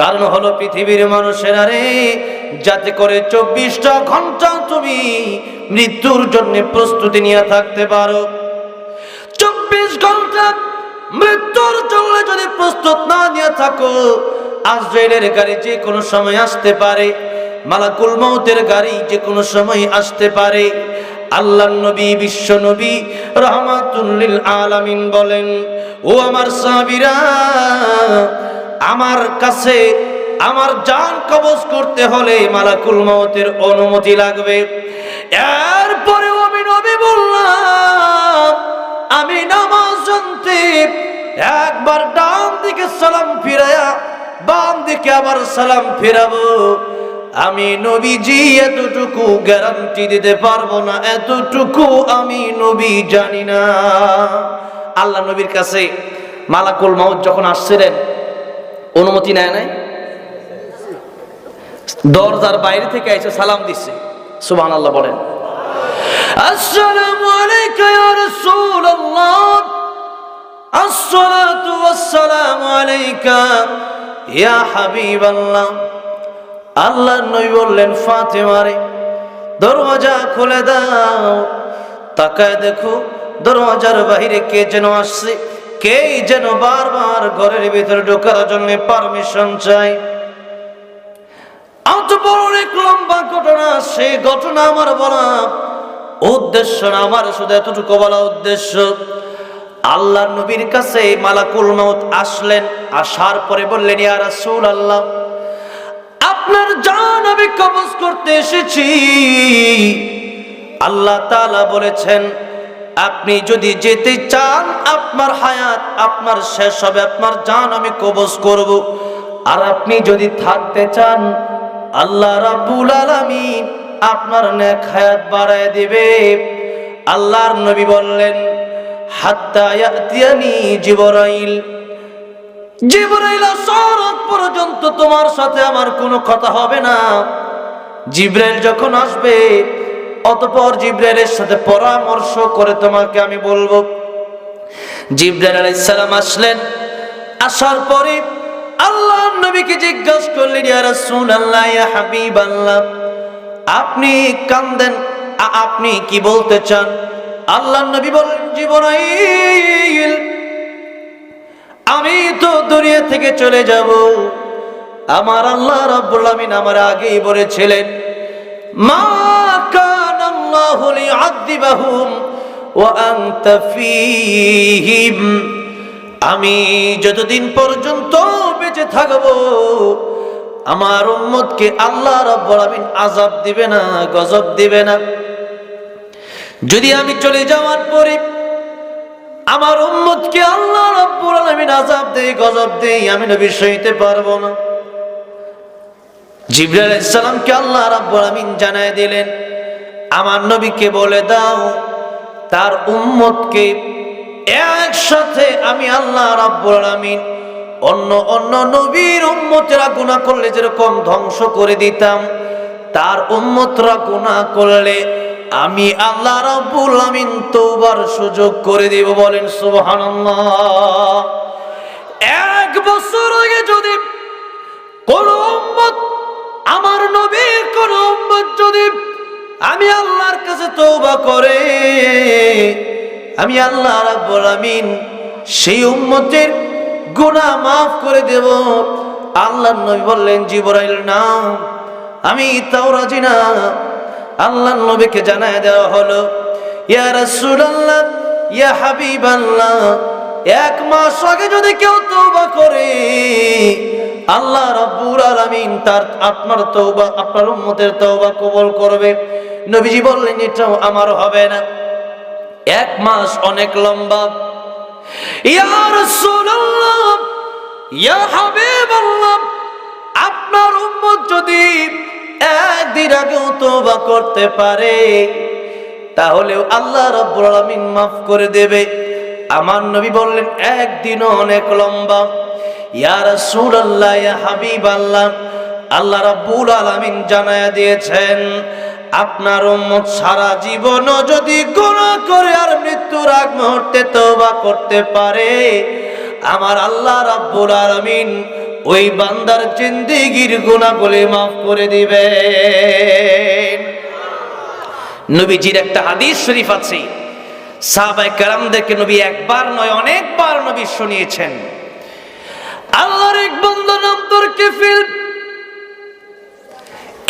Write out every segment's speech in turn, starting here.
কারণ হলো পৃথিবীর মানুষেরা রে, যাতে করে 24টা ঘন্টা তুমি মৃত্যুর জন্য প্রস্তুতি নিয়ে থাকতে পারো। 24 ঘন্টা মৃত্যুর জন্য যদি প্রস্তুত না নিয়ে থাকো, আজরাইলের গাড়ি যে কোনো সময় আসতে পারে, মালাকুল মউতের গাড়ি যে কোনো সময় আসতে পারে। আল্লাহর নবী, বিশ্ব নবী রাহমাতুল লিল আলামিন বলেন, ও আমার সাহাবীরা, আমার কাছে আমার জান কবজ করতে হলে মালাকুল মউতের অনুমতি লাগবে। এরপরেও আমি নবী বললাম, আমি নামাজ জানতে একবার ডান দিকে সালাম ফিরায়া বাম দিকে আবার সালাম ফিরাবো, আমি নবীজি এতটুকু গ্যারান্টি দিতে পারবো না, এতটুকু আমি নবী জানি না। আল্লাহ নবীর কাছে মালাকুল মউত যখন আসছিলেন, অনুমতি নেয় নাই, দরজার বাইরে থেকে এসে সালাম দিচ্ছে। সুবহানাল্লাহ বলেন। আসসালামু আলাইকা ইয়া রাসূলুল্লাহ, আসসালাতু ওয়াসসালামু আলাইকা ইয়া হাবিবাল্লাহ। আল্লাহর নবী বললেন, ফাতেমা রে, দরওয়াজা খুলে দাও। তাকায় দেখো দরওয়াজার বাইরে কে যেন আসছে, কে যেন বারবার ঘরের ভিতরে ঢোকার জন্য পারমিশন চাই। অত বড় এক লম্বা ঘটনা, সেই ঘটনা আমার বলা উদ্দেশ্য না, আমার শুধু এতটুকু বলা উদ্দেশ্য। আল্লাহর নবীর কাছে মালাকুল মউত আসলেন, আসার পরে বললেন, ইয়া রাসূলুল্লাহ, আপনার জান আমি কবজ করতে এসেছি। আল্লাহ তাআলা বলেছেন, আপনি যদি যেতে চান, আপনার হায়াত আপনার শেষ হবে, আপনার জান আমি কবজ করব। আর আপনি যদি থাকতে চান, আল্লাহ রাব্বুল আলামিন আপনার নেক হায়াত বাড়ায় দিবে। আল্লাহর নবী বললেন, হাত্তা ইয়াতিয়ানি জিবরাইল, জিবরাইল আসার পর্যন্ত তোমার সাথে আমার কোনো কথা হবে না। জিবরাইল যখন আসবে, অতঃপর জিবরাইলের সাথে পরামর্শ করে তোমাকে আমি বলবো। জিবরাইল আলাইহিস সালাম আসলেন, আসার পরে আল্লাহ নবীকে জিজ্ঞাসা করলেন, ইয়া রাসূলুল্লাহ, ইয়া হাবিবাল্লাহ, আপনি কান্দেন, আপনি কি বলতে চান? আল্লাহ নবী বললেন, জিবরাইল, আমি তো দুনিয়া থেকে চলে যাব। আমার আল্লাহ রাব্বুল আলামিন আমার আগেই বলেছিলেন, মা কানা আল্লাহু লিউআযিবাহুম ওয়া আনতা ফীহিম, আমি যতদিন পর্যন্ত বেঁচে থাকব, আমার উম্মতকে আল্লাহ রাব্বুল আলামিন আযাব দিবে না, গজব দিবে না। যদি আমি চলে যাওয়ার পরে আমার উম্মতকে আল্লাহ রাব্বুল আলামিন আযাব দেয়, গজব দেয়, আমি নবী সইতে পারবো না। জিবরাইল আলাইহিস সালামকে আল্লাহ রাব্বুল আলামিন জানায় দিলেন, আমার নবীকে বলে দাও, তার উম্মতকে একসাথে আমি আল্লাহ রাব্বুল আলামিন অন্য নবীর উম্মতেরা গুনাহ করলে যেরকম ধ্বংস করে দিতাম, তার উম্মতরা গুনাহ করলে আমি আল্লাহ রাব্বুল আমিন তওবার সুযোগ করে দেব। বলেন সুবহানাল্লাহ। এক বছর আগে যদি কোন উম্মত, আমার নবীর কোন উম্মত যদি আমি আল্লাহর কাছে তওবা করে, আমি আল্লাহ রাব্বুল আমিন সেই উম্মতের গুনাহ মাফ করে দেব। আল্লাহর নবী বললেন, জিবরাইল না, আমি তাও রাজি না। আল্লাহর নবীকে জানায় দেওয়া হলো, ইয়া রাসূলুল্লাহ, ইয়া হাবিবাল্লাহ, এক মাস আগে যদি কেউ তওবা করে, আল্লাহ রাব্বুল আলামিন তার আপনার তওবা, আপনার উম্মতের তওবা কবুল করবে। নবীজি বললেন, এটাও আমার হবে না, এক মাস অনেক লম্বা। ইয়া রাসূলুল্লাহ, ইয়া হাবিবাল্লাহ, আপনার উম্মত যদি একদিন আগেও তওবা করতে পারে, তাহলেও আল্লাহ রাব্বুল আলামিন মাফ করে দেবে। আমার নবী বললেন, একদিনও অনেক লম্বা। ইয়া রাসূলুল্লাহ, ইয়া হাবিবাল্লাহ, আল্লাহ রাব্বুল আলামিন জানায়া দিয়েছেন, আপনার উম্মত সারা জীবনও যদি গুনাহ করে আর মৃত্যুর আগ মুহূর্তে তওবা করতে পারে, আমার আল্লাহ রাব্বুল আলামিন ওই বান্দার জিন্দেগীর গুনাহগুলি মাফ করে দিবেন। নবীজির একটা হাদিস শরীফ আছে, সাহাবায়ে কেরামদেরকে নবী একবার নয় অনেকবার নবী শুনিয়েছেন, আল্লাহর এক বান্দা নাম তোর কিফিল,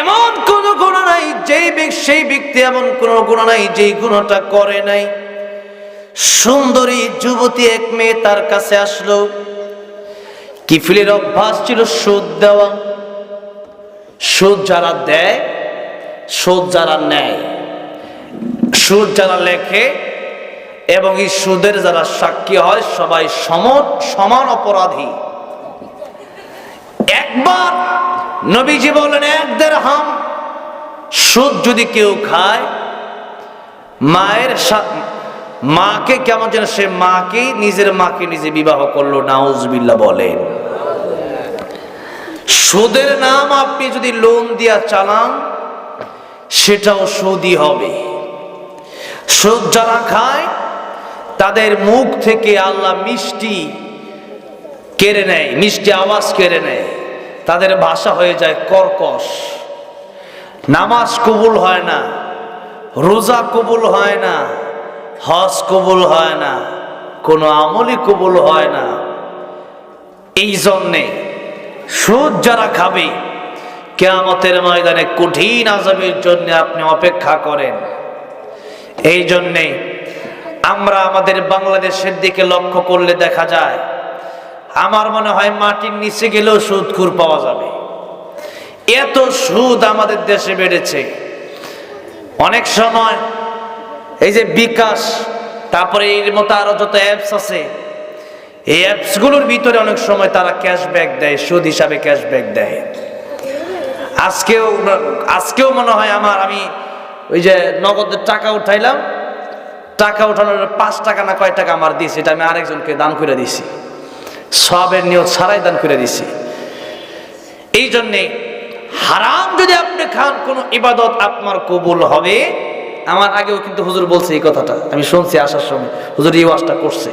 এমন কোন গুনাহ নাই সেই ব্যক্তি এমন কোন গুনাহ নাই যেই গুনাহটা করে নাই। সুন্দরী যুবতী এক মেয়ে তার কাছে আসলো। কিফিলের অভ্যাস ছিল সুদ দেওয়া। সুদ যারা দেয়, সুদ যারা নেয়, সুদ যারা লেখে এবং এই সুদের যারা সাক্ষী হয় সবাই সমান অপরাধী। একবার নবীজি বলেন, 1 দিরহাম সুদ যদি কেউ খায়, মাকে কেমন যেন সে নিজের মাকে নিজে বিবাহ করলো, নাউজুবিল্লাহ বলেন। সুদের নাম আপনি যদি লোন দিয়া চালান সেটাও সুদই হবে। সুদ যারা খায় তাদের মুখ থেকে আল্লাহ মিষ্টি কেড়ে নেয়, মিষ্টি আওয়াজ কেড়ে নেয়, তাদের ভাষা হয়ে যায় কর্কশ। নামাজ কবুল হয় না, রোজা কবুল হয় না, হজ কবুল হয় না, কোনো আমলই কবুল হয় না। এই জন্যে সুদ যারা খাবে কিয়ামতের ময়দানে কঠিন আযাবের জন্য আপনি অপেক্ষা করেন। এই জন্যে আমরা আমাদের বাংলাদেশের দিকে লক্ষ্য করলে দেখা যায়, আমার মনে হয় মাটির নিচে গেলেও সুদখোর পাওয়া যাবে। এত সুদ আমাদের দেশে বেড়েছে। অনেক সময় এই যে বিকাশ, তারপরে এর মতো আরো যত অ্যাপস আছে, এই অ্যাপসগুলোর ভিতরে অনেক সময় তারা ক্যাশব্যাক দেয়, সুদ হিসাবে ক্যাশব্যাক দেয়। আজকেও মনে হয় আমি ওই যে নগদের টাকা উঠাইলাম, টাকা উঠানোর 5 টাকা না কয় টাকা আমার দিয়েছে, এটা আমি আরেকজনকে দান করে দিছি, সবের নিয়ত ছাড়াই দান করে দিছি। এই জন্যে হারাম যদি আপনি খান, কোন ইবাদত আপনার কবুল হবে। আমার আগেও কিন্তু হুজুর বলছে এই কথাটা, আমি শুনছি আসার সময় হুজুর এই ওয়াজটা করছে।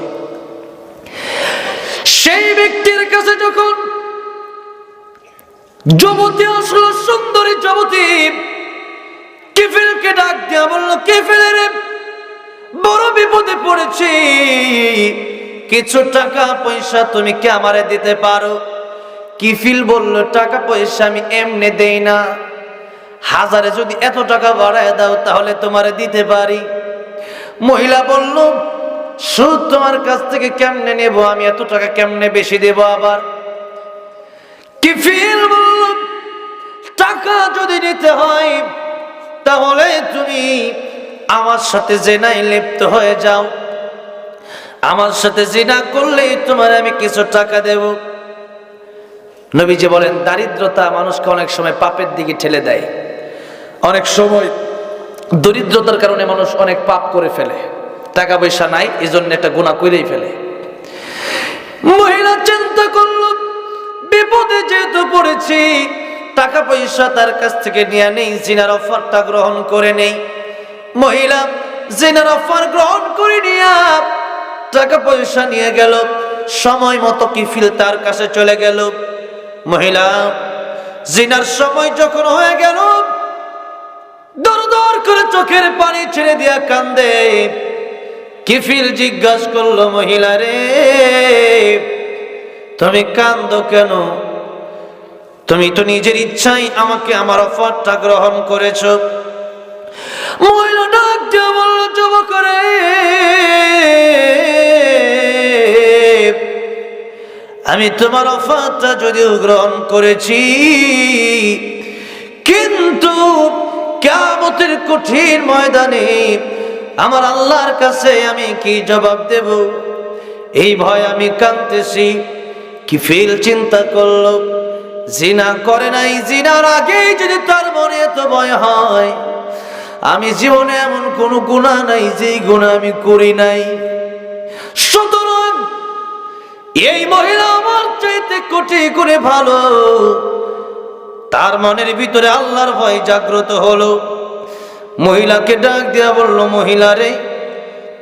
সেই ব্যক্তির কাছে যখন যুবতী আসলো, সুন্দরী যুবতী, কিফিলকে ডাক দিয়া বলল, কিফিলের বড় বিপদে পড়েছি, কিছু টাকা পয়সা তুমি কি আমারে দিতে পারো? কিফিল বলল, টাকা পয়সা আমি এমনি দেই না, হাজারে যদি এত টাকা বাড়ায় দাও তাহলে তোমারে দিতে পারি। মহিলা বলল, সুদ তোমার কাছ থেকে কেমনে নেব, আমি এত টাকা কেমনে বেশি দেব আবার? কিফিল বলল, টাকা যদি নিতে হয় তাহলে তুমি আমার সাথে জিনায় লিপ্ত হয়ে যাও, আমার সাথে জিনা করলেই তোমার আমি কিছু টাকা দেব। নবীজি বলেন, দারিদ্রতা মানুষকে অনেক সময় পাপের দিকে ঠেলে দেয়। অনেক সময় দরিদ্রতার কারণে মানুষ অনেক পাপ করে ফেলে, টাকা পয়সা নাই এই জন্য একটা গুনাহ করেই ফেলে। মহিলা চিন্তা করল, বিপদে যেহেতু পড়েছি, টাকা পয়সা তার কাছ থেকে নিয়ে নেই, জিনার অফারটা গ্রহণ করে নেই। মহিলা জিনার অফার গ্রহণ করে নিয়ে টাকা পয়সা নিয়ে গেল। সময় মতো কিফিল তার কাছে চলে গেল। মহিলা জিনার সময় যখন হয়ে গেল, দর দর করে চোখের পানি ছেড়ে দিয়া কান্দে। কিফিল জিজ্ঞাসা করলো, মহিলা রে, তুমি কান্দো কেন? তুমি তো নিজের ইচ্ছাই আমাকে আমার অফারটা গ্রহণ করেছো। মহিলা ডাক দিয়ে বলল, যুবক রে, আমি তোমার অফারটা যদিও গ্রহণ করেছি, কিন্তু কিয়ামতের কঠিন ময়দানে আমার আল্লাহর কাছে আমি কি জবাব দেব, এই ভয় আমি কাঁদতেছি। কিফিল চিন্তা করলো, জিনা করে নাই, জিনার আগে যদি তার মনে এত ভয় হয়, আমি জীবনে এমন কোন গুনাহ নাই যেই গুনাহ আমি করি নাই। সুতরাং এই মহিলা আমার চাইতে কোটি গুণে ভালো। তার মনের ভিতরে আল্লাহর ভয় জাগ্রত হলো। মহিলাকে ডাক দিয়া বলল, মহিলা রে,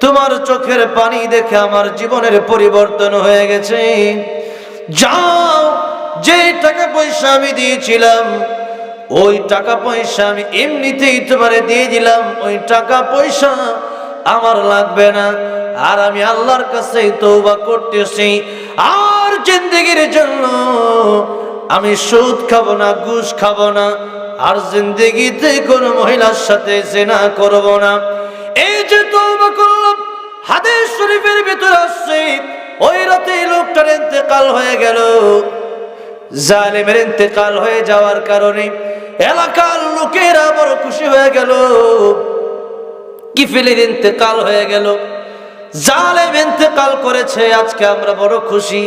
তোমার চোখের পানি দেখে আমার জীবনের পরিবর্তন হয়ে গেছে। যাও যে টাকা পয়সা আমি দিয়েছিলাম ওই টাকা পয়সা আমি এমনিতেই তোমারে দিয়ে দিলাম, ওই টাকা পয়সা আমার লাগবে না। আর আমি আল্লাহর কাছে তওবা করতেছি, আর জিন্দেগির জন্য আমি সুদ খাবো না, ঘুষ খাবো না, আর জিন্দেগিতে কোনো মহিলার সাথে জিনা করব না। এই যে তওবা করলাম, হাদিস শরীফের ভিতরে আসছে ওই রাতে লোকটার ইন্তেকাল হয়ে গেল। জালেমের ইন্তেকাল হয়ে যাওয়ার কারণে এলাকার লোকেরা বড় খুশি হয়ে গেল। কিফিলের ইন্তেকাল হয়ে গেল, জালেম ইন্তেকাল করেছে, আজকে আমরা বড় খুশি।